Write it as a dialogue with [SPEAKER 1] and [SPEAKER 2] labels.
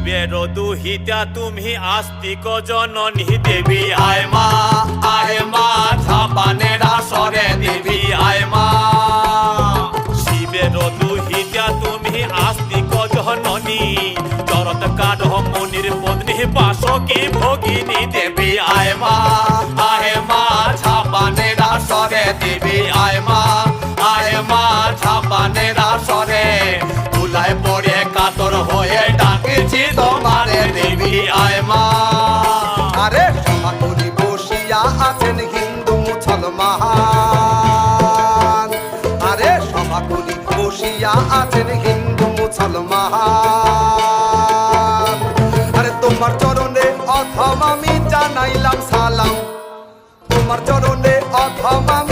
[SPEAKER 1] শিবের দুহিতা তুমি আস্তিক জননী দেবী আয় মা ঝাপানের আসরে দেবী আয় মা। শিবের দুহিতা তুমি আস্তিক জননী চরত কাঢ় মনির পত্নী বাসকি ভগিনী দেবী আয় মা ঝাপানের আসরে দেবী আয় মা ঝাপানের আসরে তুলায় পড়ে কাতর হয়ে ডাকেছি তোমারে দেবী আয় মা।
[SPEAKER 2] আরে সমাকুলি বসিয়া আছেন হিন্দু মুসলমান, আরে সমাকুলি বসিয়া আছেন হিন্দু মুসলমান। আরে তোমার চরণে অথম আমি জানাইলাম সালাম, তোমার চরণে অথম আমি